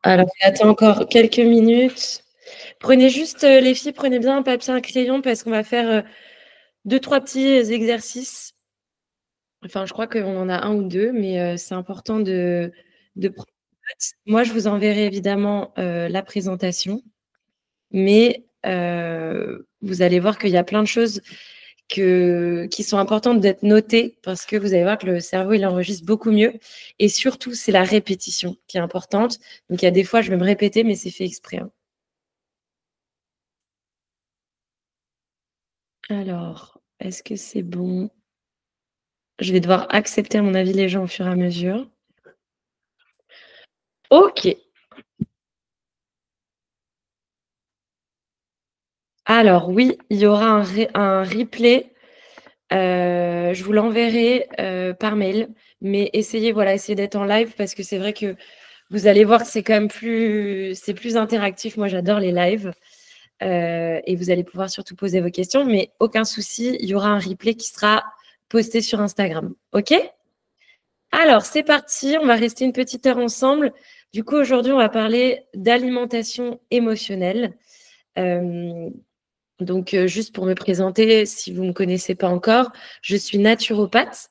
Alors, j'attends encore quelques minutes. Prenez juste, les filles, prenez bien un papier, un crayon parce qu'on va faire, 2-3 petits exercices. Enfin, je crois qu'on en a un ou 2, mais c'est important de prendre note. Moi, je vous enverrai évidemment, la présentation, mais vous allez voir qu'il y a plein de choses qui sont importantes d'être notées parce que vous allez voir que le cerveau, il enregistre beaucoup mieux et surtout, c'est la répétition qui est importante. Donc il y a des fois, je vais me répéter, mais c'est fait exprès, hein. Alors, est-ce que c'est bon? Je vais devoir accepter, à mon avis, les gens au fur et à mesure. OK. Alors oui, il y aura un replay, je vous l'enverrai, par mail, mais essayez, voilà, essayez d'être en live parce que c'est vrai que vous allez voir que c'est quand même plus interactif. Moi, j'adore les lives, et vous allez pouvoir surtout poser vos questions, mais aucun souci, il y aura un replay qui sera posté sur Instagram. OK? Alors, c'est parti, on va rester une petite heure ensemble. Du coup, aujourd'hui, on va parler d'alimentation émotionnelle. Hem, juste pour me présenter, si vous ne me connaissez pas encore, je suis naturopathe,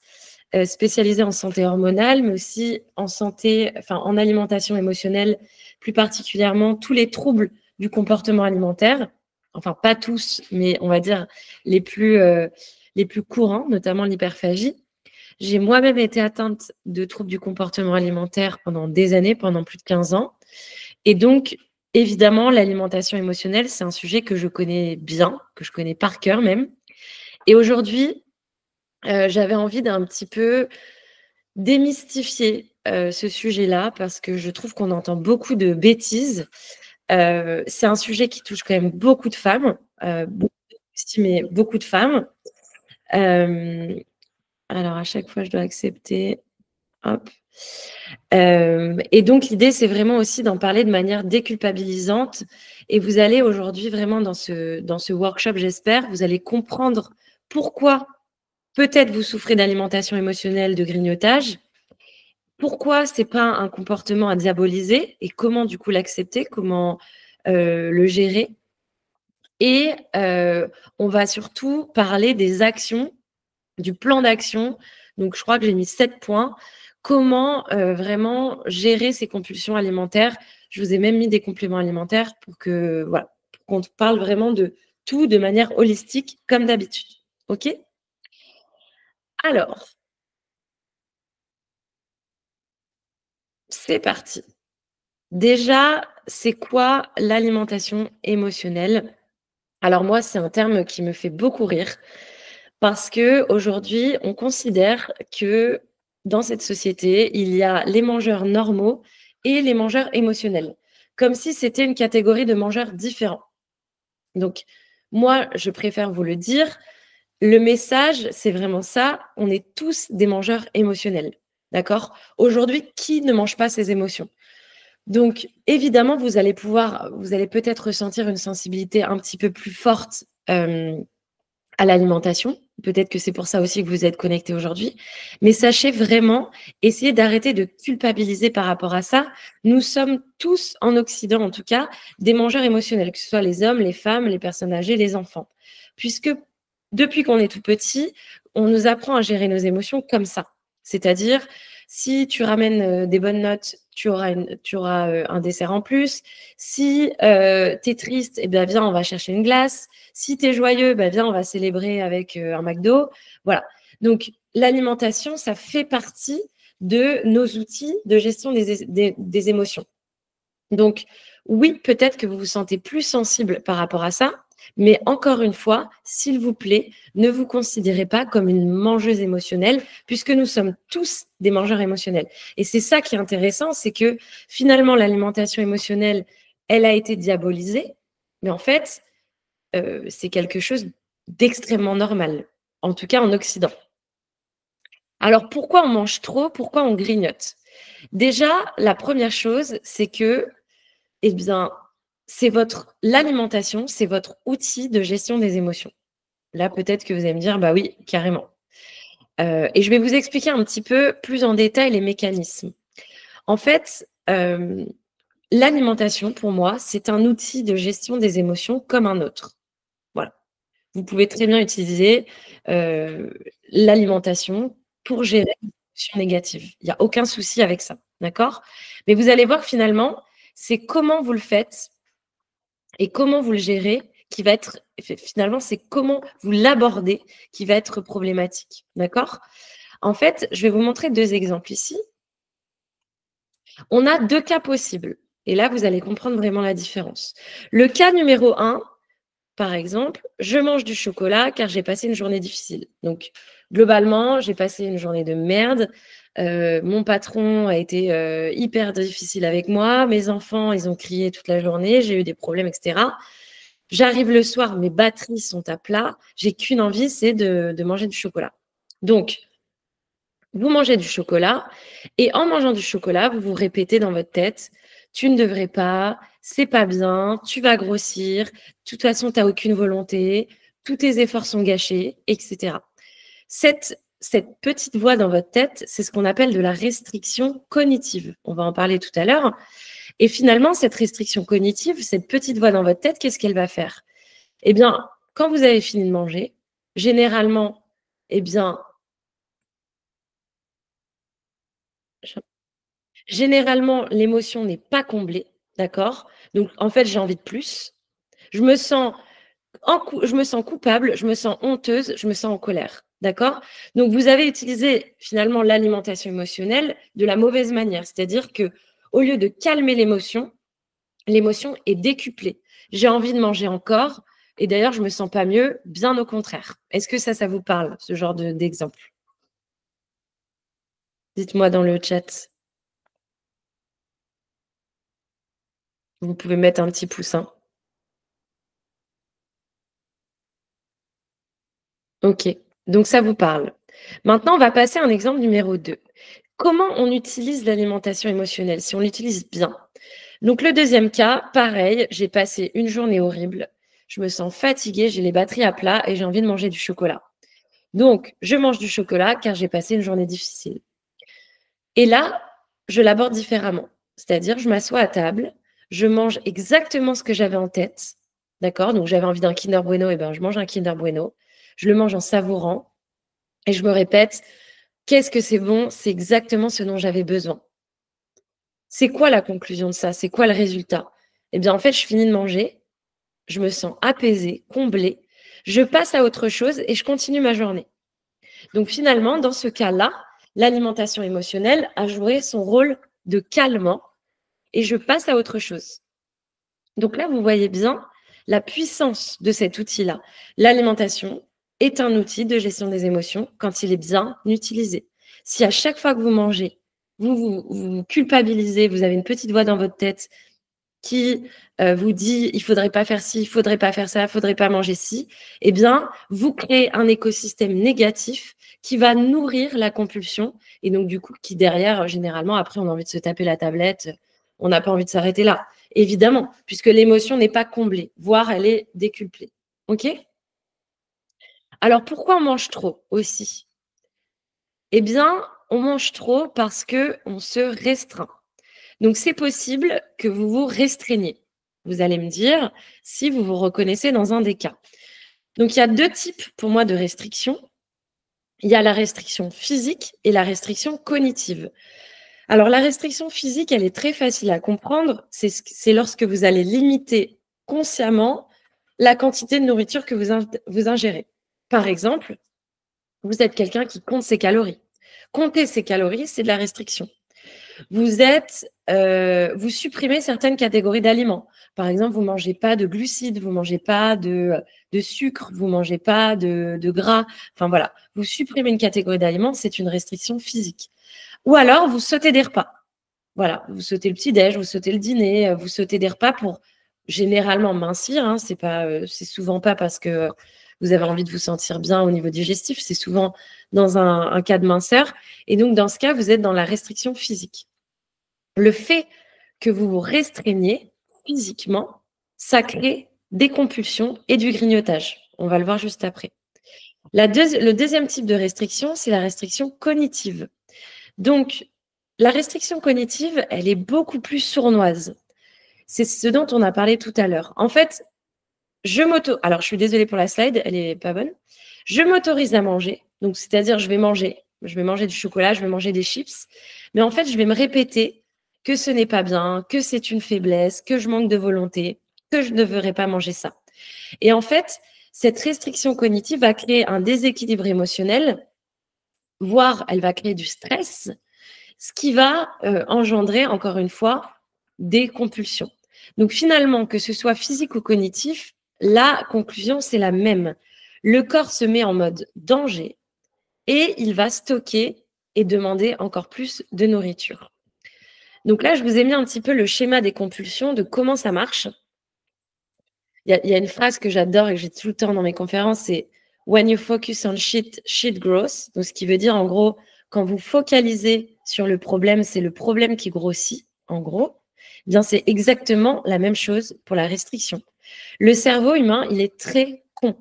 spécialisée en santé hormonale, mais aussi en santé enfin, en alimentation émotionnelle, plus particulièrement tous les troubles du comportement alimentaire. Enfin, pas tous, mais on va dire les plus courants, notamment l'hyperphagie. J'ai moi-même été atteinte de troubles du comportement alimentaire pendant des années, pendant plus de 15 ans. Et donc, évidemment, l'alimentation émotionnelle, c'est un sujet que je connais bien, que je connais par cœur même. Et aujourd'hui, j'avais envie d'un petit peu démystifier, ce sujet-là parce que je trouve qu'on entend beaucoup de bêtises. C'est un sujet qui touche quand même beaucoup de femmes, beaucoup mais beaucoup de femmes. Hem, alors à chaque fois, je dois accepter. Hop. Et donc l'idée, c'est vraiment aussi d'en parler de manière déculpabilisante et vous allez aujourd'hui vraiment dans ce workshop, j'espère, vous allez comprendre pourquoi peut-être vous souffrez d'alimentation émotionnelle, de grignotage, pourquoi c'est pas un comportement à diaboliser et comment du coup l'accepter, comment, le gérer et on va surtout parler des actions, du plan d'action. Donc je crois que j'ai mis 7 points. Comment, vraiment gérer ses compulsions alimentaires. Je vous ai même mis des compléments alimentaires pour que voilà, pour qu'on parle vraiment de tout de manière holistique comme d'habitude. OK? Alors, c'est parti. Déjà, c'est quoi l'alimentation émotionnelle? Alors moi, c'est un terme qui me fait beaucoup rire parce qu'aujourd'hui, on considère que dans cette société, il y a les mangeurs normaux et les mangeurs émotionnels, comme si c'était une catégorie de mangeurs différents. Donc moi, je préfère vous le dire, le message, c'est vraiment ça, on est tous des mangeurs émotionnels, d'accord? Aujourd'hui, qui ne mange pas ses émotions? Donc évidemment, vous allez peut-être ressentir une sensibilité un petit peu plus forte, à l'alimentation. Peut-être que c'est pour ça aussi que vous êtes connectés aujourd'hui. Mais sachez vraiment, essayez d'arrêter de culpabiliser par rapport à ça. Nous sommes tous, en Occident en tout cas, des mangeurs émotionnels, que ce soit les hommes, les femmes, les personnes âgées, les enfants. Puisque depuis qu'on est tout petit, on nous apprend à gérer nos émotions comme ça. C'est-à-dire, si tu ramènes des bonnes notes, tu auras un dessert en plus. Si tu es triste, eh bien, viens, on va chercher une glace. Si tu es joyeux, bah, viens, on va célébrer avec un McDo. Voilà. Donc, l'alimentation, ça fait partie de nos outils de gestion des émotions. Donc, oui, peut-être que vous vous sentez plus sensible par rapport à ça, mais encore une fois, s'il vous plaît, ne vous considérez pas comme une mangeuse émotionnelle, puisque nous sommes tous des mangeurs émotionnels. Et c'est ça qui est intéressant, c'est que finalement, l'alimentation émotionnelle, elle a été diabolisée, mais en fait, c'est quelque chose d'extrêmement normal, en tout cas en Occident. Alors pourquoi on mange trop? Pourquoi on grignote? Déjà, la première chose, c'est que, eh bien, l'alimentation, c'est votre outil de gestion des émotions. Là, peut-être que vous allez me dire: «Bah oui, carrément». Et je vais vous expliquer un petit peu plus en détail les mécanismes. En fait, l'alimentation, pour moi, c'est un outil de gestion des émotions comme un autre. Voilà. Vous pouvez très bien utiliser, l'alimentation pour gérer les émotions négatives. Il y a aucun souci avec ça, d'accord? Mais vous allez voir que finalement, c'est comment vous le faites et comment vous le gérez qui va être finalement, c'est comment vous l'abordez qui va être problématique, d'accord? En fait, je vais vous montrer 2 exemples ici. On a 2 cas possibles et là, vous allez comprendre vraiment la différence. Le cas numéro 1, par exemple, je mange du chocolat car j'ai passé une journée difficile. Donc, globalement, j'ai passé une journée de merde. Mon patron a été hyper difficile avec moi. Mes enfants, ils ont crié toute la journée. J'ai eu des problèmes, etc. J'arrive le soir, mes batteries sont à plat. J'ai qu'une envie, c'est de manger du chocolat. Donc, vous mangez du chocolat et en mangeant du chocolat, vous vous répétez dans votre tête, tu ne devrais pas, c'est pas bien, tu vas grossir, de toute façon, tu n'as aucune volonté, tous tes efforts sont gâchés, etc. Cette petite voix dans votre tête, c'est ce qu'on appelle de la restriction cognitive. On va en parler tout à l'heure. Et finalement, cette restriction cognitive, cette petite voix dans votre tête, qu'est-ce qu'elle va faire? Eh bien, quand vous avez fini de manger, généralement, eh bien, généralement, l'émotion n'est pas comblée, d'accord? Donc, en fait, j'ai envie de plus. Je me sens je me sens coupable, je me sens honteuse, je me sens en colère, d'accord? Donc, vous avez utilisé finalement l'alimentation émotionnelle de la mauvaise manière, c'est-à-dire que au lieu de calmer l'émotion est décuplée. J'ai envie de manger encore et d'ailleurs, je me sens pas mieux, bien au contraire. Est-ce que ça vous parle, ce genre d'exemple? Dites-moi dans le chat. Vous pouvez mettre un petit pouce, hein. OK, donc ça vous parle. Maintenant, on va passer à un exemple numéro 2. Comment on utilise l'alimentation émotionnelle, si on l'utilise bien? Donc le deuxième cas, pareil, j'ai passé une journée horrible, je me sens fatiguée, j'ai les batteries à plat et j'ai envie de manger du chocolat. Donc, je mange du chocolat car j'ai passé une journée difficile. Et là, je l'aborde différemment. C'est-à-dire, je m'assois à table, je mange exactement ce que j'avais en tête, d'accord? Donc j'avais envie d'un Kinder Bueno, et ben je mange un Kinder Bueno. Je le mange en savourant et je me répète: «Qu'est-ce que c'est bon, c'est exactement ce dont j'avais besoin». C'est quoi la conclusion de ça? C'est quoi le résultat? Eh bien, en fait, je finis de manger, je me sens apaisée, comblée, je passe à autre chose et je continue ma journée. Donc finalement, dans ce cas-là, l'alimentation émotionnelle a joué son rôle de calmant et je passe à autre chose. Donc là, vous voyez bien la puissance de cet outil-là. L'alimentation est un outil de gestion des émotions quand il est bien utilisé. Si à chaque fois que vous mangez, vous culpabilisez, vous avez une petite voix dans votre tête qui vous dit il faudrait pas faire ci, il faudrait pas faire ça, il faudrait pas manger ci, eh bien, vous créez un écosystème négatif qui va nourrir la compulsion et donc du coup qui derrière, généralement, après on a envie de se taper la tablette, on n'a pas envie de s'arrêter là. Évidemment, puisque l'émotion n'est pas comblée, voire elle est décuplée. OK? Alors pourquoi on mange trop aussi? Eh bien, on mange trop parce que on se restreint. Donc, c'est possible que vous vous restreigniez. Vous allez me dire si vous vous reconnaissez dans un des cas. Donc, il y a 2 types pour moi de restrictions. Il y a la restriction physique et la restriction cognitive. Alors, la restriction physique, elle est très facile à comprendre. C'est lorsque vous allez limiter consciemment la quantité de nourriture que vous ingérez. Par exemple, vous êtes quelqu'un qui compte ses calories. Compter ses calories, c'est de la restriction. Vous supprimez certaines catégories d'aliments. Par exemple, vous mangez pas de glucides, vous mangez pas de sucre, vous mangez pas de gras. Enfin voilà, vous supprimez une catégorie d'aliments, c'est une restriction physique. Ou alors, vous sautez des repas. Voilà, vous sautez le petit-déj, vous sautez le dîner, vous sautez des repas pour généralement mincir, hein. C'est souvent pas parce que vous avez envie de vous sentir bien au niveau digestif, c'est souvent dans un cas de minceur et donc dans ce cas, vous êtes dans la restriction physique. Le fait que vous vous restreignez physiquement, ça crée des compulsions et du grignotage. On va le voir juste après. Le deuxième type de restriction, c'est la restriction cognitive. Donc, la restriction cognitive, elle est beaucoup plus sournoise. C'est ce dont on a parlé tout à l'heure. En fait, alors je suis désolée pour la slide, elle est pas bonne. Je m'autorise à manger, donc c'est-à-dire je vais manger du chocolat, je vais manger des chips, mais en fait, je vais me répéter que ce n'est pas bien, que c'est une faiblesse, que je manque de volonté, que je ne devrais pas manger ça. Et en fait, cette restriction cognitive va créer un déséquilibre émotionnel, voire elle va créer du stress, ce qui va engendrer, encore une fois, des compulsions. Donc finalement, que ce soit physique ou cognitif, la conclusion, c'est la même. Le corps se met en mode danger et il va stocker et demander encore plus de nourriture. Donc là, je vous ai mis un petit peu le schéma des compulsions, de comment ça marche. Il y a une phrase que j'adore et que j'ai tout le temps dans mes conférences, c'est When you focus on shit, shit grows. Donc, ce qui veut dire, en gros, quand vous focalisez sur le problème, c'est le problème qui grossit, en gros. Eh bien, c'est exactement la même chose pour la restriction. Le cerveau humain, il est très con.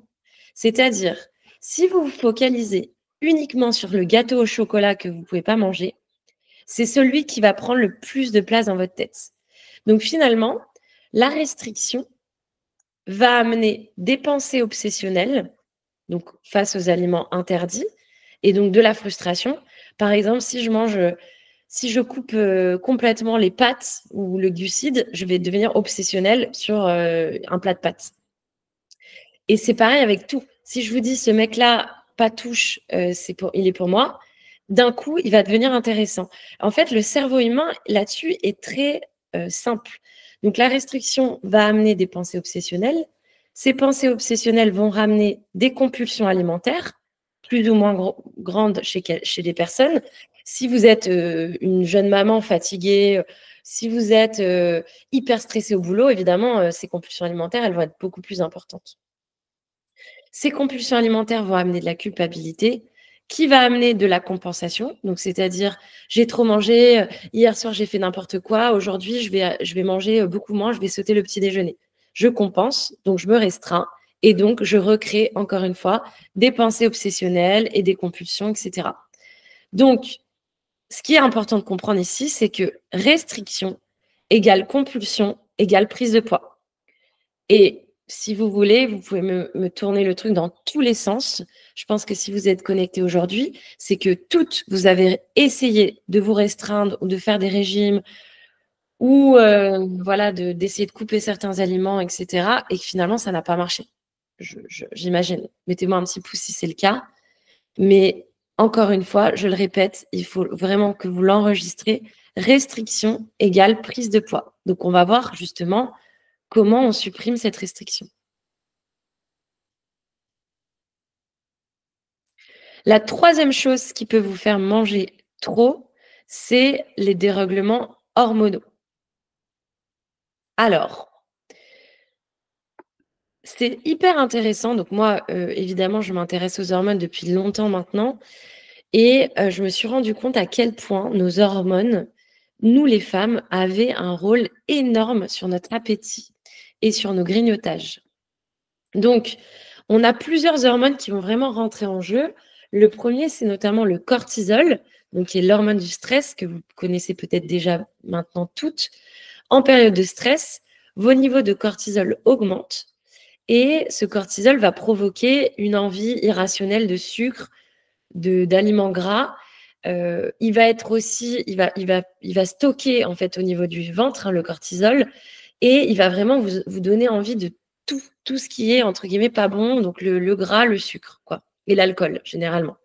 C'est-à-dire, si vous vous focalisez uniquement sur le gâteau au chocolat que vous ne pouvez pas manger, c'est celui qui va prendre le plus de place dans votre tête. Donc, finalement, la restriction va amener des pensées obsessionnelles, donc face aux aliments interdits, et donc de la frustration. Par exemple, si je coupe complètement les pâtes ou le glucide, je vais devenir obsessionnelle sur un plat de pâtes. Et c'est pareil avec tout. Si je vous dis ce mec-là, pas touche, il est pour moi, d'un coup, il va devenir intéressant. En fait, le cerveau humain, là-dessus, est très simple. Donc, la restriction va amener des pensées obsessionnelles. Ces pensées obsessionnelles vont ramener des compulsions alimentaires, plus ou moins grandes chez des personnes. Si vous êtes une jeune maman fatiguée, si vous êtes hyper stressée au boulot, évidemment, ces compulsions alimentaires, elles vont être beaucoup plus importantes. Ces compulsions alimentaires vont amener de la culpabilité, qui va amener de la compensation. Donc, c'est-à-dire, j'ai trop mangé, hier soir, j'ai fait n'importe quoi, aujourd'hui, je vais manger beaucoup moins, je vais sauter le petit déjeuner. Je compense, donc je me restreins, et donc je recrée, encore une fois, des pensées obsessionnelles et des compulsions, etc. Donc, ce qui est important de comprendre ici, c'est que restriction égale compulsion égale prise de poids. Et si vous voulez, vous pouvez me tourner le truc dans tous les sens. Je pense que si vous êtes connectés aujourd'hui, c'est que toutes, vous avez essayé de vous restreindre ou de faire des régimes ou voilà, d'essayer de couper certains aliments, etc. et que finalement, ça n'a pas marché. J'imagine. Mettez-moi un petit pouce si c'est le cas. Mais encore une fois, je le répète, il faut vraiment que vous l'enregistrez. Restriction égale prise de poids. Donc, on va voir justement comment on supprime cette restriction. La troisième chose qui peut vous faire manger trop, c'est les dérèglements hormonaux. Alors, c'est hyper intéressant. Donc moi, évidemment, je m'intéresse aux hormones depuis longtemps maintenant et je me suis rendu compte à quel point nos hormones, nous les femmes, avaient un rôle énorme sur notre appétit et sur nos grignotages. Donc, on a plusieurs hormones qui vont vraiment rentrer en jeu. Le premier, c'est notamment le cortisol, donc qui est l'hormone du stress que vous connaissez peut-être déjà maintenant toutes. En période de stress, vos niveaux de cortisol augmentent et ce cortisol va provoquer une envie irrationnelle de sucre, d'aliments gras. Il va être aussi, il va stocker en fait au niveau du ventre le cortisol et il va vraiment vous donner envie de tout ce qui est entre guillemets pas bon, donc le gras, le sucre, quoi, et l'alcool généralement.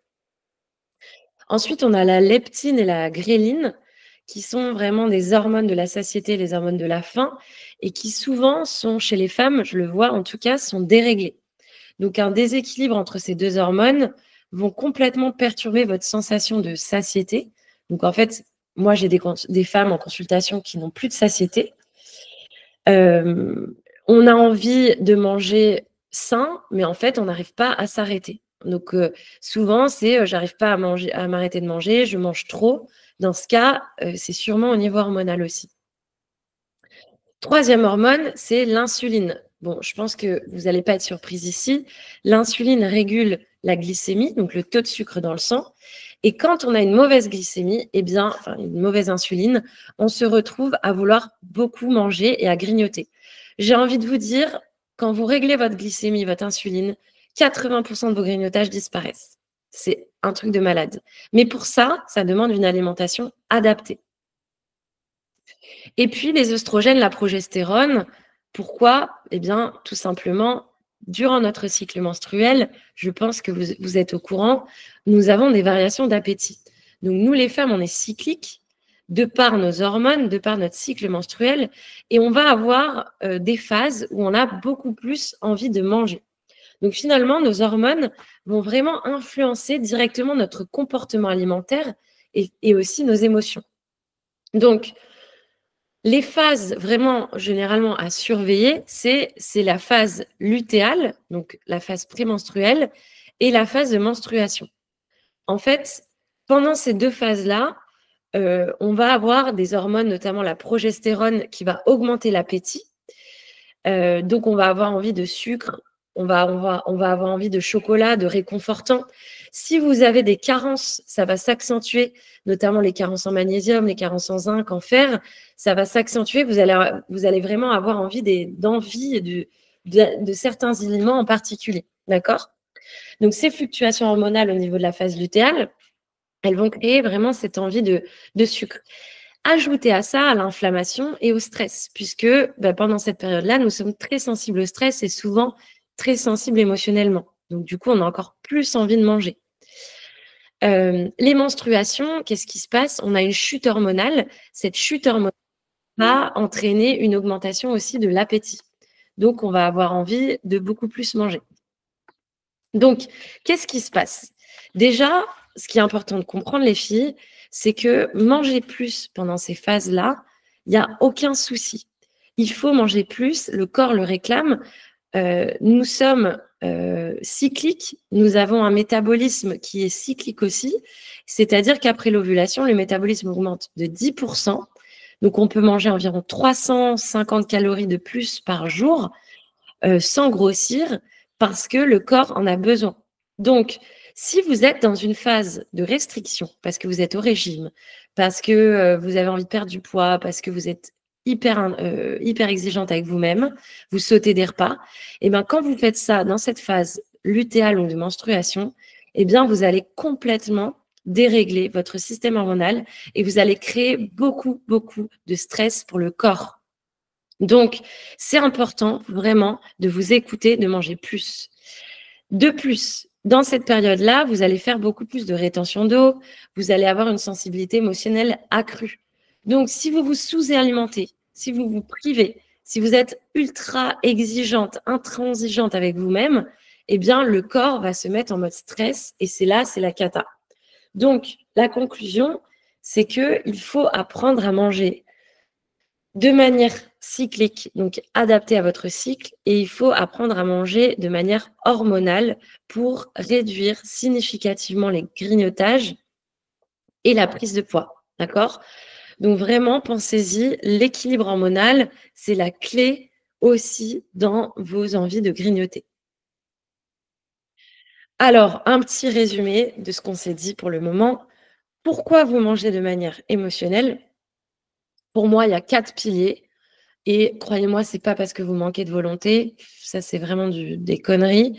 Ensuite, on a la leptine et la gréline, qui sont vraiment des hormones de la satiété, les hormones de la faim, et qui souvent sont chez les femmes, je le vois en tout cas, sont déréglées. Donc un déséquilibre entre ces deux hormones vont complètement perturber votre sensation de satiété. Donc en fait, moi j'ai des femmes en consultation qui n'ont plus de satiété. On a envie de manger sain, mais en fait, on n'arrive pas à s'arrêter. Donc, souvent, c'est j'arrive pas à m'arrêter de manger, je mange trop. Dans ce cas, c'est sûrement au niveau hormonal aussi. Troisième hormone, c'est l'insuline. Bon, je pense que vous n'allez pas être surprise ici. L'insuline régule la glycémie, donc le taux de sucre dans le sang, Et quand on a une mauvaise glycémie, eh bien, enfin, une mauvaise insuline, on se retrouve à vouloir beaucoup manger et à grignoter. J'ai envie de vous dire, quand vous réglez votre glycémie, votre insuline, 80% de vos grignotages disparaissent. C'est un truc de malade. Mais pour ça, ça demande une alimentation adaptée. Et puis, les œstrogènes, la progestérone, pourquoi? Eh bien, tout simplement, durant notre cycle menstruel, je pense que vous êtes au courant, nous avons des variations d'appétit. Donc, nous, les femmes, on est cycliques de par nos hormones, de par notre cycle menstruel, et on va avoir des phases où on a beaucoup plus envie de manger. Donc, finalement, nos hormones vont vraiment influencer directement notre comportement alimentaire et aussi nos émotions. Donc, les phases vraiment généralement à surveiller, c'est la phase lutéale, donc la phase prémenstruelle, et la phase de menstruation. En fait, pendant ces 2 phases-là, on va avoir des hormones, notamment la progestérone, qui va augmenter l'appétit. Donc on va avoir envie de sucre, on va avoir envie de chocolat, de réconfortant. Si vous avez des carences, ça va s'accentuer, notamment les carences en magnésium, les carences en zinc, en fer, ça va s'accentuer. Vous allez vraiment avoir envie d'envie de certains aliments en particulier. D'accord? Donc ces fluctuations hormonales au niveau de la phase lutéale, elles vont créer vraiment cette envie de sucre. Ajoutez à ça à l'inflammation et au stress, puisque pendant cette période-là, nous sommes très sensibles au stress et souvent très sensibles émotionnellement. Donc, du coup, on a encore plus envie de manger. Les menstruations, qu'est-ce qui se passe? On a une chute hormonale. Cette chute hormonale va entraîner une augmentation aussi de l'appétit. Donc, on va avoir envie de beaucoup plus manger. Donc, qu'est-ce qui se passe? Déjà, ce qui est important de comprendre, les filles, c'est que manger plus pendant ces phases-là, il n'y a aucun souci. Il faut manger plus, le corps le réclame. Nous sommes cycliques, nous avons un métabolisme qui est cyclique aussi, c'est-à-dire qu'après l'ovulation, le métabolisme augmente de 10%. Donc, on peut manger environ 350 calories de plus par jour sans grossir parce que le corps en a besoin. Donc, si vous êtes dans une phase de restriction, parce que vous êtes au régime, parce que vous avez envie de perdre du poids, parce que vous êtes hyper exigeante avec vous-même, vous sautez des repas, et bien quand vous faites ça dans cette phase lutéale ou de menstruation, eh bien vous allez complètement dérégler votre système hormonal et vous allez créer beaucoup, beaucoup de stress pour le corps. Donc, c'est important vraiment de vous écouter, de manger plus. De plus, dans cette période-là, vous allez faire beaucoup plus de rétention d'eau, vous allez avoir une sensibilité émotionnelle accrue. Donc, si vous vous sous-alimentez, si vous vous privez, si vous êtes ultra exigeante, intransigeante avec vous-même, eh bien, le corps va se mettre en mode stress et c'est la cata. Donc, la conclusion, c'est qu'il faut apprendre à manger de manière cyclique, donc adaptée à votre cycle, et il faut apprendre à manger de manière hormonale pour réduire significativement les grignotages et la prise de poids. D'accord? Donc vraiment, pensez-y, l'équilibre hormonal, c'est la clé aussi dans vos envies de grignoter. Alors, un petit résumé de ce qu'on s'est dit pour le moment. Pourquoi vous mangez de manière émotionnelle? Pour moi, il y a 4 piliers. Et croyez-moi, c'est pas parce que vous manquez de volonté, ça c'est vraiment des conneries.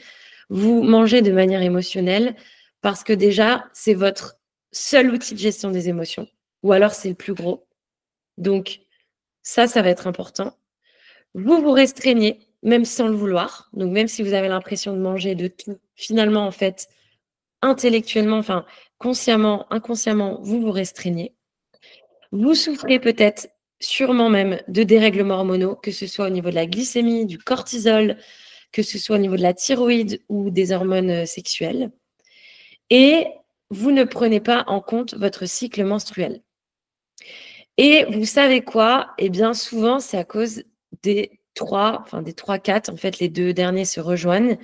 Vous mangez de manière émotionnelle parce que déjà, c'est votre seul outil de gestion des émotions, ou alors c'est le plus gros. Donc ça va être important. Vous vous restreignez, même sans le vouloir. Donc même si vous avez l'impression de manger de tout, finalement, en fait, intellectuellement, enfin, consciemment, inconsciemment, vous vous restreignez. Vous souffrez peut-être, sûrement même, de dérèglements hormonaux, que ce soit au niveau de la glycémie, du cortisol, que ce soit au niveau de la thyroïde ou des hormones sexuelles. Et vous ne prenez pas en compte votre cycle menstruel. Et vous savez quoi? Eh bien, souvent, c'est à cause des 3-4, en fait, les 2 derniers se rejoignent.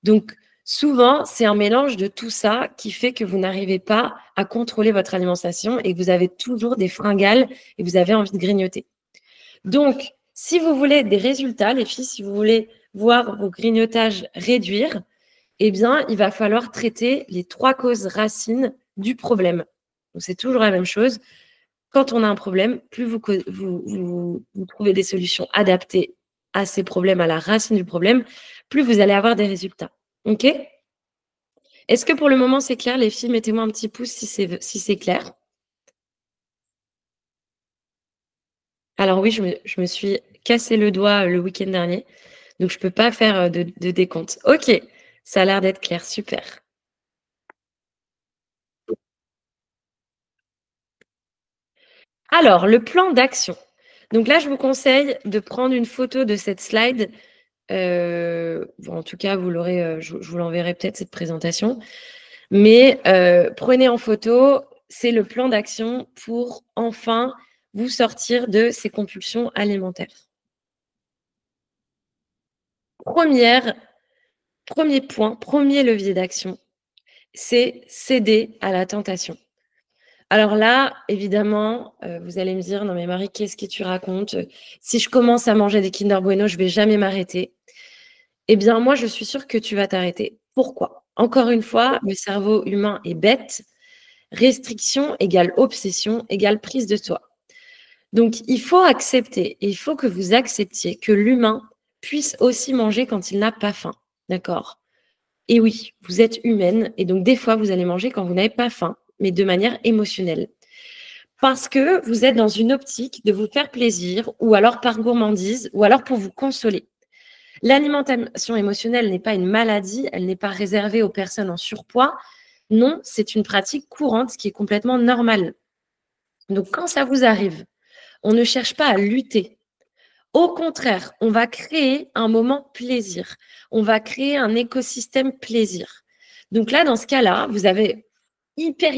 Donc, souvent, c'est un mélange de tout ça qui fait que vous n'arrivez pas à contrôler votre alimentation et que vous avez toujours des fringales et vous avez envie de grignoter. Donc, si vous voulez des résultats, les filles, si vous voulez voir vos grignotages réduire, eh bien, il va falloir traiter les 3 causes racines du problème. Donc, c'est toujours la même chose. Quand on a un problème, plus vous trouvez des solutions adaptées à ces problèmes, à la racine du problème, plus vous allez avoir des résultats. OK? Est-ce que pour le moment, c'est clair, les filles? Mettez-moi un petit pouce si c'est clair. Alors oui, je me suis cassé le doigt le week-end dernier, donc je ne peux pas faire de décompte. OK, ça a l'air d'être clair, super. Alors, le plan d'action. Donc là, je vous conseille de prendre une photo de cette slide. En tout cas, vous l'aurez, je vous l'enverrai peut-être cette présentation. Mais prenez en photo, c'est le plan d'action pour enfin vous sortir de ces compulsions alimentaires. Premier point, premier levier d'action, c'est céder à la tentation. Alors là, évidemment, vous allez me dire: «Non mais Marie, qu'est-ce que tu racontes? Si je commence à manger des Kinder Bueno, je vais jamais m'arrêter». Eh bien, moi, je suis sûre que tu vas t'arrêter. Pourquoi? Encore une fois, le cerveau humain est bête. Restriction égale obsession égale prise de soi. Donc, il faut accepter, et il faut que vous acceptiez que l'humain puisse aussi manger quand il n'a pas faim. D'accord? Et oui, vous êtes humaine, et donc des fois, vous allez manger quand vous n'avez pas faim, mais de manière émotionnelle. Parce que vous êtes dans une optique de vous faire plaisir, ou alors par gourmandise, ou alors pour vous consoler. L'alimentation émotionnelle n'est pas une maladie, elle n'est pas réservée aux personnes en surpoids. Non, c'est une pratique courante qui est complètement normale. Donc, quand ça vous arrive, on ne cherche pas à lutter. Au contraire, on va créer un moment plaisir. On va créer un écosystème plaisir. Donc là, dans ce cas-là, vous avez hyper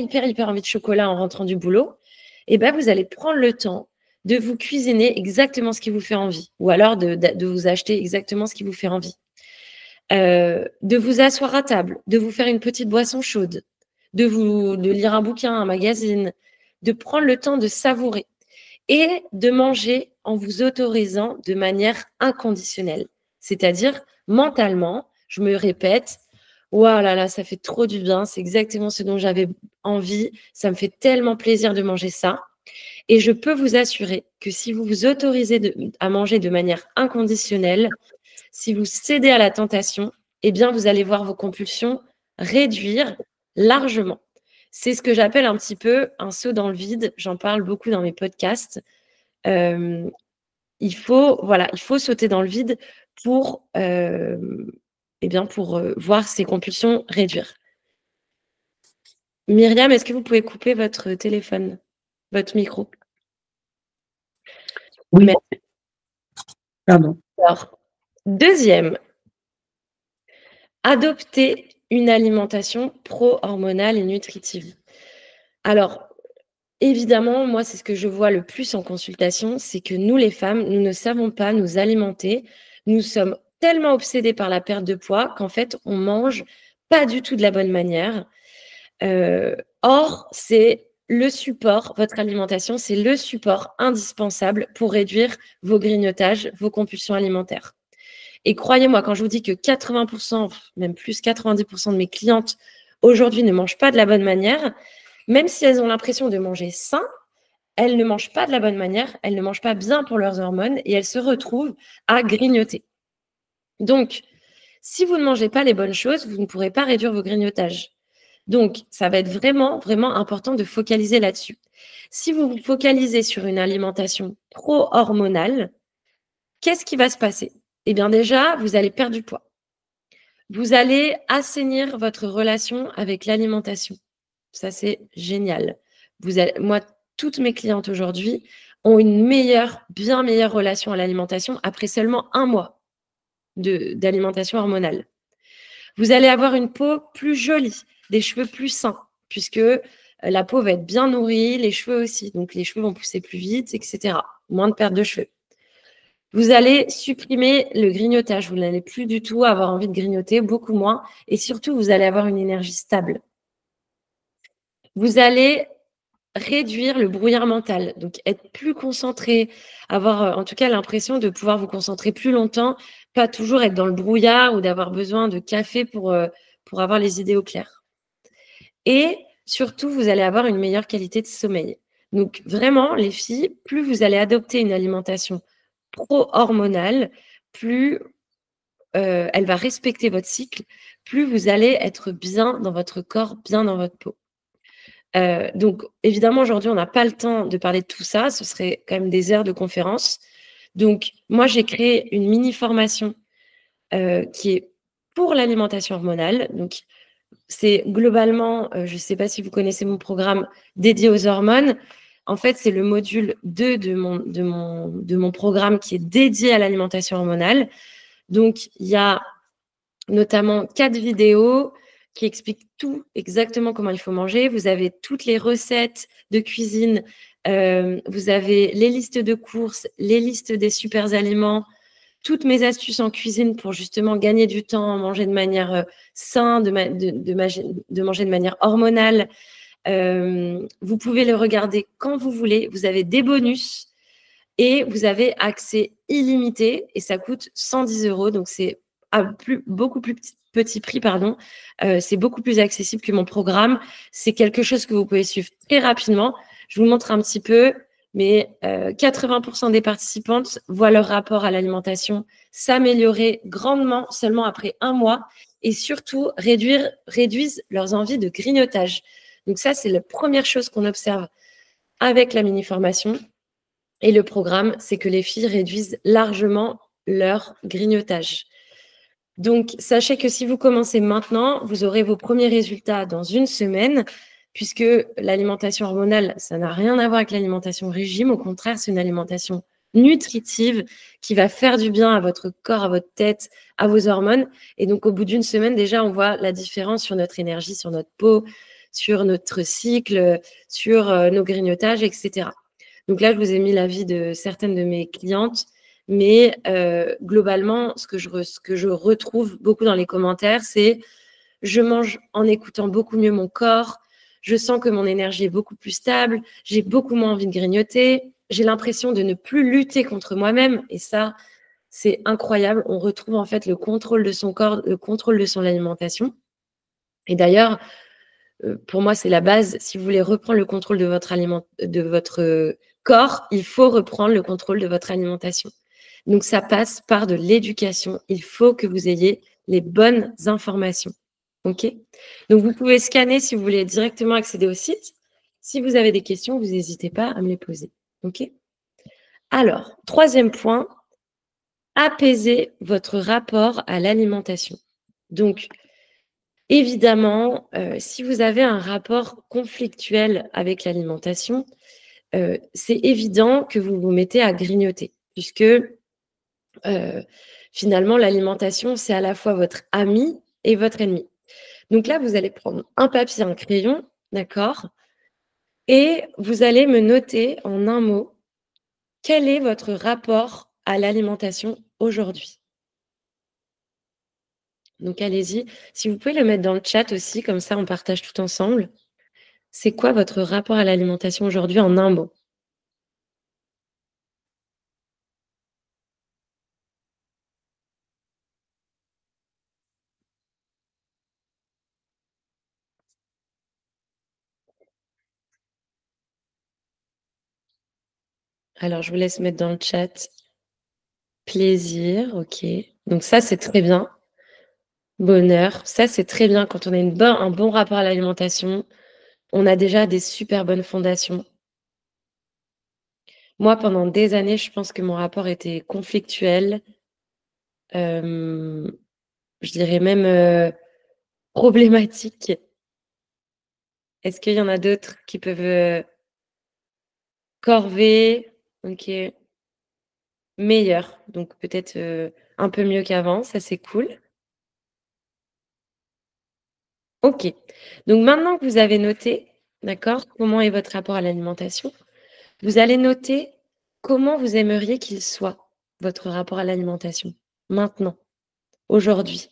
envie de chocolat en rentrant du boulot. Et ben, vous allez prendre le temps de vous cuisiner exactement ce qui vous fait envie. Ou alors de vous acheter exactement ce qui vous fait envie. De vous asseoir à table, de vous faire une petite boisson chaude, de lire un bouquin, un magazine, de prendre le temps de savourer et de manger en vous autorisant de manière inconditionnelle. C'est-à-dire, mentalement, je me répète: «Waouh là là, ça fait trop du bien, c'est exactement ce dont j'avais envie, ça me fait tellement plaisir de manger ça». Et je peux vous assurer que si vous vous autorisez à manger de manière inconditionnelle, si vous cédez à la tentation, eh bien, vous allez voir vos compulsions réduire largement. C'est ce que j'appelle un petit peu un saut dans le vide. J'en parle beaucoup dans mes podcasts. Il faut sauter dans le vide pour, voir ses compulsions réduire. Myriam, est-ce que vous pouvez couper votre téléphone, votre micro? Oui. Merci. Pardon. Alors, deuxième, adopter une alimentation pro-hormonale et nutritive. Alors, évidemment, moi, c'est ce que je vois le plus en consultation, c'est que nous, les femmes, nous ne savons pas nous alimenter. Nous sommes tellement obsédées par la perte de poids qu'en fait, on mange pas du tout de la bonne manière. Or, c'est le support, votre alimentation, c'est le support indispensable pour réduire vos grignotages, vos compulsions alimentaires. Et croyez-moi, quand je vous dis que 80%, même plus 90% de mes clientes aujourd'hui ne mangent pas de la bonne manière, même si elles ont l'impression de manger sain, elles ne mangent pas de la bonne manière, elles ne mangent pas bien pour leurs hormones et elles se retrouvent à grignoter. Donc, si vous ne mangez pas les bonnes choses, vous ne pourrez pas réduire vos grignotages. Donc, ça va être vraiment important de focaliser là-dessus. Si vous vous focalisez sur une alimentation pro-hormonale, qu'est-ce qui va se passer? Eh bien déjà, vous allez perdre du poids. Vous allez assainir votre relation avec l'alimentation. Ça, c'est génial. Moi, toutes mes clientes aujourd'hui ont une bien meilleure relation à l'alimentation après seulement 1 mois d'alimentation hormonale. Vous allez avoir une peau plus jolie, des cheveux plus sains, puisque la peau va être bien nourrie, les cheveux aussi. Donc, les cheveux vont pousser plus vite, etc. Moins de perte de cheveux. Vous allez supprimer le grignotage. Vous n'allez plus du tout avoir envie de grignoter, beaucoup moins. Et surtout, vous allez avoir une énergie stable. Vous allez réduire le brouillard mental, donc être plus concentré, avoir en tout cas l'impression de pouvoir vous concentrer plus longtemps, pas toujours être dans le brouillard ou d'avoir besoin de café pour avoir les idées au clair. Et surtout, vous allez avoir une meilleure qualité de sommeil. Donc vraiment, les filles, plus vous allez adopter une alimentation pro-hormonale, plus elle va respecter votre cycle, plus vous allez être bien dans votre corps, bien dans votre peau. Donc évidemment, aujourd'hui, on n'a pas le temps de parler de tout ça, ce serait quand même des heures de conférence. Donc moi, j'ai créé une mini formation qui est pour l'alimentation hormonale. Donc c'est globalement, je ne sais pas si vous connaissez mon programme dédié aux hormones. En fait, c'est le module 2 de mon programme qui est dédié à l'alimentation hormonale. Donc, il y a notamment 4 vidéos qui expliquent tout exactement comment il faut manger. Vous avez toutes les recettes de cuisine, vous avez les listes de courses, les listes des super aliments, toutes mes astuces en cuisine pour justement gagner du temps, manger de manière saine, de manger de manière hormonale. Vous pouvez le regarder quand vous voulez. Vous avez des bonus et vous avez accès illimité et ça coûte 110 €. Donc, c'est à beaucoup plus petit prix, pardon. C'est beaucoup plus accessible que mon programme. C'est quelque chose que vous pouvez suivre très rapidement. Je vous montre un petit peu, mais 80% des participantes voient leur rapport à l'alimentation s'améliorer grandement seulement après 1 mois et surtout réduisent leurs envies de grignotage. Donc ça, c'est la première chose qu'on observe avec la mini-formation. Et le programme, c'est que les filles réduisent largement leur grignotage. Donc, sachez que si vous commencez maintenant, vous aurez vos premiers résultats dans 1 semaine, puisque l'alimentation hormonale, ça n'a rien à voir avec l'alimentation régime. Au contraire, c'est une alimentation nutritive qui va faire du bien à votre corps, à votre tête, à vos hormones. Et donc, au bout d'1 semaine, déjà, on voit la différence sur notre énergie, sur notre peau, sur notre cycle, sur nos grignotages, etc. Donc là, je vous ai mis l'avis de certaines de mes clientes, mais globalement, ce que je retrouve beaucoup dans les commentaires, c'est « je mange en écoutant beaucoup mieux mon corps, je sens que mon énergie est beaucoup plus stable, j'ai beaucoup moins envie de grignoter, j'ai l'impression de ne plus lutter contre moi-même » et ça, c'est incroyable. On retrouve en fait le contrôle de son corps, le contrôle de son alimentation. Et d'ailleurs, pour moi, c'est la base. Si vous voulez reprendre le contrôle de votre corps, il faut reprendre le contrôle de votre alimentation. Donc, ça passe par de l'éducation. Il faut que vous ayez les bonnes informations. OK? Donc, vous pouvez scanner si vous voulez directement accéder au site. Si vous avez des questions, vous n'hésitez pas à me les poser. OK? Alors, 3e point, apaiser votre rapport à l'alimentation. Donc, évidemment, si vous avez un rapport conflictuel avec l'alimentation, c'est évident que vous vous mettez à grignoter puisque, finalement, l'alimentation, c'est à la fois votre ami et votre ennemi. Donc là, vous allez prendre un papier, un crayon, d'accord? Et vous allez me noter en un mot, quel est votre rapport à l'alimentation aujourd'hui? Donc allez-y. Si vous pouvez le mettre dans le chat aussi, comme ça on partage tout ensemble. C'est quoi votre rapport à l'alimentation aujourd'hui en un mot? Alors je vous laisse mettre dans le chat. Plaisir, OK. Donc ça, c'est très bien. Bonheur, ça, c'est très bien quand on a un bon rapport à l'alimentation, on a déjà des super bonnes fondations. Moi, pendant des années, je pense que mon rapport était conflictuel, je dirais même, problématique. Est-ce qu'il y en a d'autres qui peuvent, corvée, OK. Meilleur, donc peut-être, un peu mieux qu'avant, ça c'est cool. OK. Donc maintenant que vous avez noté, d'accord, comment est votre rapport à l'alimentation, vous allez noter comment vous aimeriez qu'il soit, votre rapport à l'alimentation, maintenant, aujourd'hui.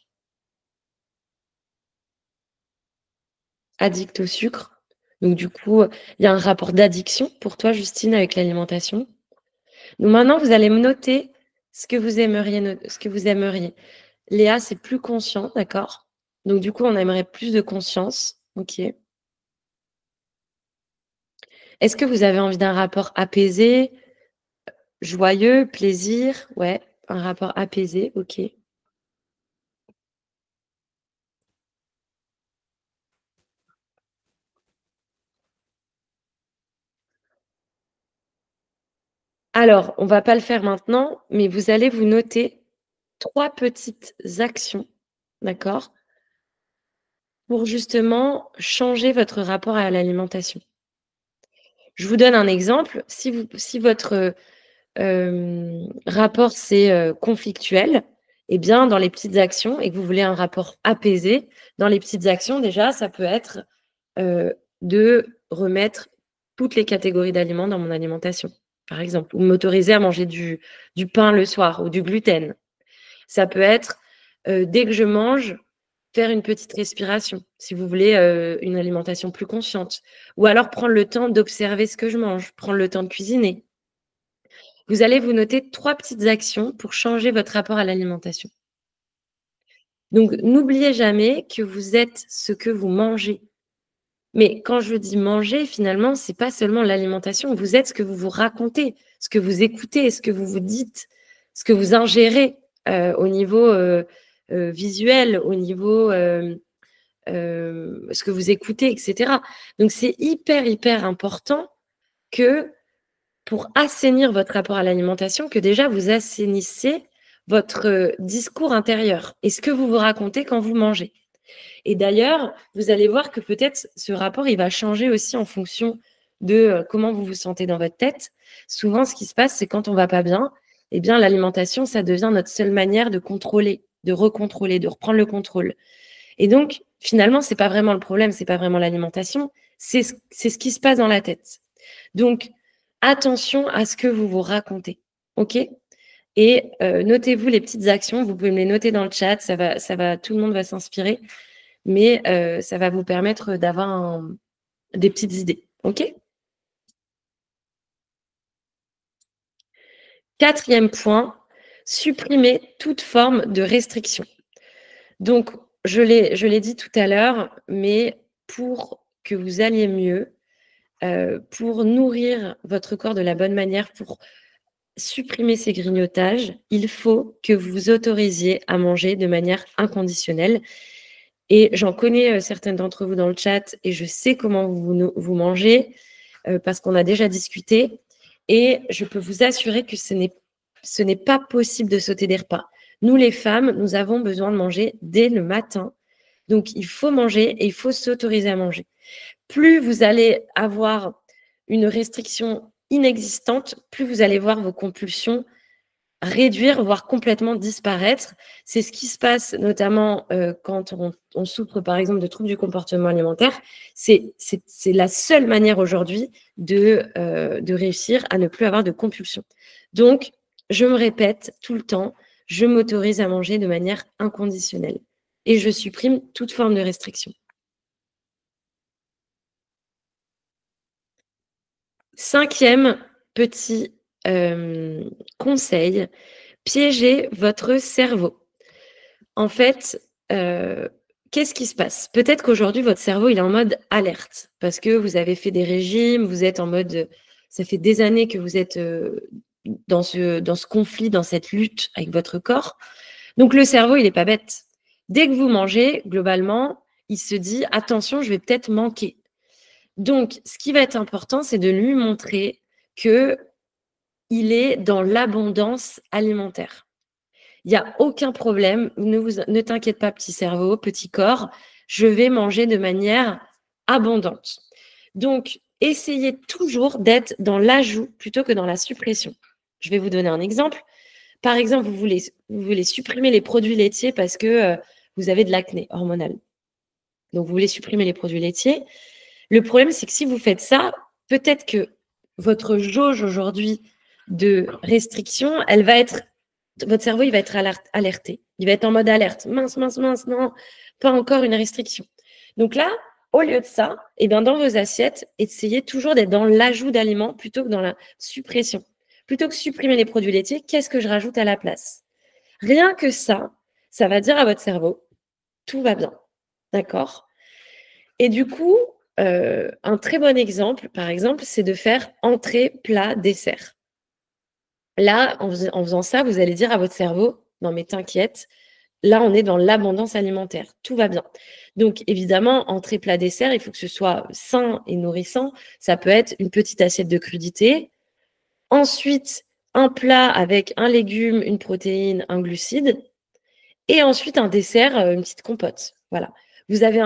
Addict au sucre, donc du coup, il y a un rapport d'addiction pour toi, Justine, avec l'alimentation. Donc maintenant, vous allez me noter ce que vous aimeriez. Léa, c'est plus conscient, d'accord? Donc du coup, on aimerait plus de conscience. OK. Est-ce que vous avez envie d'un rapport apaisé, joyeux, plaisir? Ouais, un rapport apaisé, OK. Alors, on va pas le faire maintenant, mais vous allez vous noter 3 petites actions, d'accord? Pour justement changer votre rapport à l'alimentation. Je vous donne un exemple, si votre, rapport c'est, conflictuel, et bien dans les petites actions et que vous voulez un rapport apaisé, dans les petites actions déjà, ça peut être, de remettre toutes les catégories d'aliments dans mon alimentation, par exemple, ou m'autoriser à manger du pain le soir ou du gluten. Ça peut être, dès que je mange, faire une petite respiration, si vous voulez, une alimentation plus consciente, ou alors prendre le temps d'observer ce que je mange, prendre le temps de cuisiner. Vous allez vous noter 3 petites actions pour changer votre rapport à l'alimentation. Donc n'oubliez jamais que vous êtes ce que vous mangez. Mais quand je dis manger, finalement, c'est pas seulement l'alimentation, vous êtes ce que vous vous racontez, ce que vous écoutez, ce que vous vous dites, ce que vous ingérez, au niveau, visuel, au niveau, ce que vous écoutez et cetera. Donc c'est hyper, hyper important que pour assainir votre rapport à l'alimentation, que déjà vous assainissez votre, discours intérieur et ce que vous vous racontez quand vous mangez. Et d'ailleurs, vous allez voir que peut-être ce rapport, il va changer aussi en fonction de, comment vous vous sentez dans votre tête. Souvent, ce qui se passe, c'est quand on va pas bien, eh bien l'alimentation, ça devient notre seule manière de contrôler, de recontrôler, de reprendre le contrôle. Et donc, finalement, c'est pas vraiment le problème, c'est pas vraiment l'alimentation, c'est ce qui se passe dans la tête. Donc, attention à ce que vous vous racontez, OK? Et notez-vous les petites actions, vous pouvez me les noter dans le chat, ça va tout le monde va s'inspirer, mais ça va vous permettre d'avoir des petites idées, OK? 4e point, supprimer toute forme de restriction. Donc je l'ai dit tout à l'heure, mais pour que vous alliez mieux, pour nourrir votre corps de la bonne manière, pour supprimer ces grignotages, il faut que vous vous autorisiez à manger de manière inconditionnelle et j'en connais, certaines d'entre vous dans le chat et je sais comment vous mangez, parce qu'on a déjà discuté et je peux vous assurer que ce n'est pas possible de sauter des repas. Nous les femmes, nous avons besoin de manger dès le matin, donc il faut manger et il faut s'autoriser à manger. Plus vous allez avoir une restriction inexistante, plus vous allez voir vos compulsions réduire, voire complètement disparaître. C'est ce qui se passe notamment, quand on souffre, par exemple, de troubles du comportement alimentaire. C'est la seule manière aujourd'hui de réussir à ne plus avoir de compulsions. Donc, je me répète tout le temps, je m'autorise à manger de manière inconditionnelle et je supprime toute forme de restriction. 5e petit, conseil, piéger votre cerveau. En fait, qu'est-ce qui se passe? Peut-être qu'aujourd'hui, votre cerveau, il est en mode alerte parce que vous avez fait des régimes, vous êtes en mode, ça fait des années que vous êtes, dans ce conflit, dans cette lutte avec votre corps. Donc le cerveau, il est pas bête. Dès que vous mangez, globalement, il se dit: «Attention, je vais peut-être manquer». Donc ce qui va être important, c'est de lui montrer qu'il est dans l'abondance alimentaire. Il y a aucun problème, ne t'inquiète pas petit cerveau, petit corps, je vais manger de manière abondante. Donc, essayez toujours d'être dans l'ajout plutôt que dans la suppression. Je vais vous donner un exemple. Par exemple, vous voulez supprimer les produits laitiers parce que, vous avez de l'acné hormonal. Donc vous voulez supprimer les produits laitiers. Le problème, c'est que si vous faites ça, peut-être que votre jauge aujourd'hui de restriction, elle va être votre cerveau, il va être alerté. Il va être en mode alerte. Mince, mince, mince, non, pas encore une restriction. Donc là, au lieu de ça, eh bien, dans vos assiettes, essayez toujours d'être dans l'ajout d'aliments plutôt que dans la suppression. Plutôt que supprimer les produits laitiers, qu'est-ce que je rajoute à la place? Rien que ça va dire à votre cerveau, tout va bien. D'accord? Et du coup, un très bon exemple, par exemple, c'est de faire entrée, plat, dessert. Là, en faisant ça, vous allez dire à votre cerveau: «Non mais t'inquiète, là, on est dans l'abondance alimentaire, tout va bien». Donc évidemment, entrée, plat, dessert, il faut que ce soit sain et nourrissant. Ça peut être une petite assiette de crudités. Ensuite, un plat avec un légume, une protéine, un glucide et ensuite un dessert, une petite compote. Voilà. Vous avez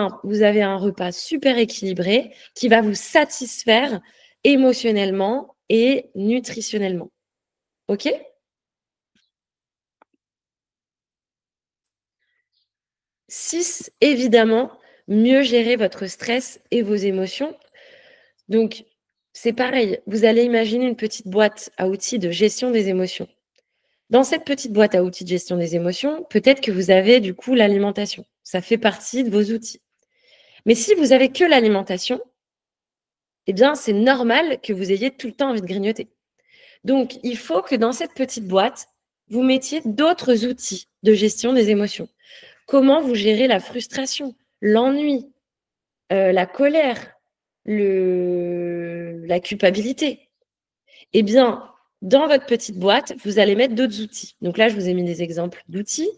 un repas super équilibré qui va vous satisfaire émotionnellement et nutritionnellement. OK? 6, évidemment, mieux gérer votre stress et vos émotions. Donc, c'est pareil, vous allez imaginer une petite boîte à outils de gestion des émotions. Dans cette petite boîte à outils de gestion des émotions, peut-être que vous avez du coup l'alimentation. Ça fait partie de vos outils. Mais si vous avez que l'alimentation, eh bien, c'est normal que vous ayez tout le temps envie de grignoter. Donc, il faut que dans cette petite boîte, vous mettiez d'autres outils de gestion des émotions. Comment vous gérez la frustration, l'ennui, la colère, la culpabilité? Eh bien, dans votre petite boîte, vous allez mettre d'autres outils. Donc là, je vous ai mis des exemples d'outils.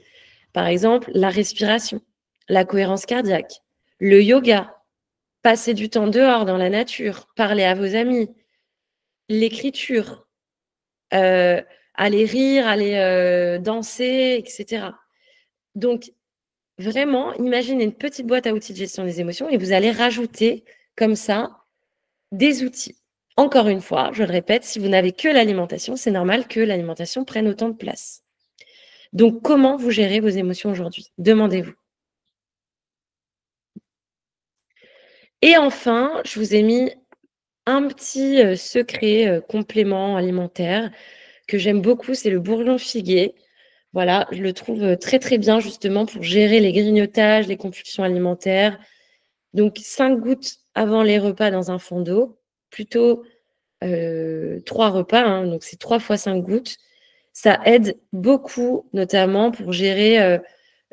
Par exemple, la respiration, la cohérence cardiaque, le yoga, passer du temps dehors dans la nature, parler à vos amis, l'écriture, heu, aller rire, aller, danser et cetera. Donc vraiment, imaginez une petite boîte à outils de gestion des émotions et vous allez rajouter comme ça des outils. Encore une fois, je le répète, si vous n'avez que l'alimentation, c'est normal que l'alimentation prenne autant de place. Donc comment vous gérez vos émotions aujourd'hui? Demandez-vous. Et enfin, je vous ai mis un petit, secret, complément alimentaire que j'aime beaucoup, c'est le bourgeon figuier. Voilà, je le trouve, très, très bien justement pour gérer les grignotages, les compulsions alimentaires. Donc 5 gouttes avant les repas dans un fond d'eau, plutôt, 3 repas, hein, donc c'est 3 fois 5 gouttes. Ça aide beaucoup, notamment pour gérer,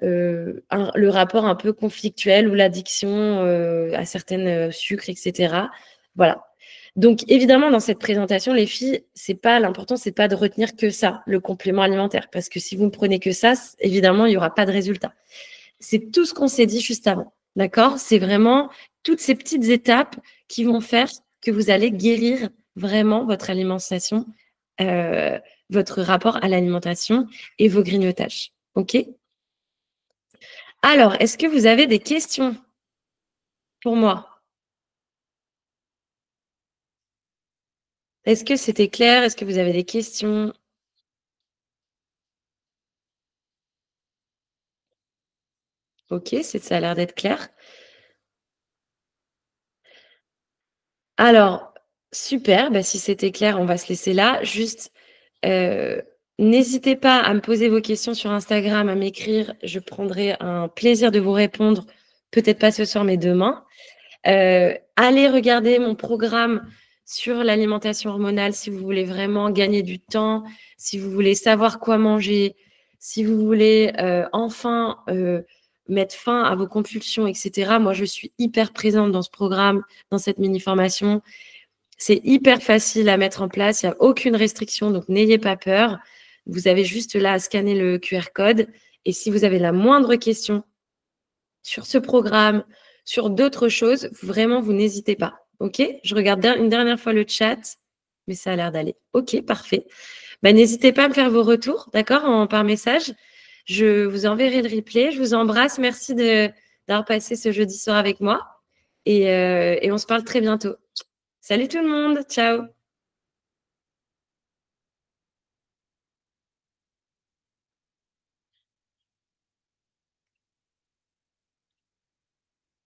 le rapport un peu conflictuel ou l'addiction, à certaines, sucres et cetera. Voilà. Donc évidemment, dans cette présentation, les filles, l'important, c'est pas de retenir que ça, le complément alimentaire, parce que si vous ne prenez que ça, évidemment, il y aura pas de résultat. C'est tout ce qu'on s'est dit juste avant, d'accord? C'est vraiment toutes ces petites étapes qui vont faire que vous allez guérir vraiment votre alimentation, heu, votre rapport à l'alimentation et vos grignotages. OK? Alors, est-ce que vous avez des questions pour moi? Est-ce que c'était clair? Est-ce que vous avez des questions? OK, ça a l'air d'être clair. Alors, super, bah, si c'était clair, on va se laisser là. Juste, heu, n'hésitez pas à me poser vos questions sur Instagram, à m'écrire. Je prendrai un plaisir de vous répondre, peut-être pas ce soir, mais demain. Allez regarder mon programme sur l'alimentation hormonale si vous voulez vraiment gagner du temps, si vous voulez savoir quoi manger, si vous voulez, enfin, mettre fin à vos compulsions et cetera. Moi, je suis hyper présente dans ce programme, dans cette mini formation. C'est hyper facile à mettre en place, il y a aucune restriction, donc n'ayez pas peur. Vous avez juste là à scanner le QR code et si vous avez la moindre question sur ce programme, sur d'autres choses, vraiment, vous n'hésitez pas. OK? Je regarde une dernière fois le chat, mais ça a l'air d'aller. OK, parfait. Bah, n'hésitez pas à me faire vos retours, d'accord, par message. Je vous enverrai le replay. Je vous embrasse. Merci d'avoir passé ce jeudi soir avec moi et on se parle très bientôt. Salut tout le monde. Ciao.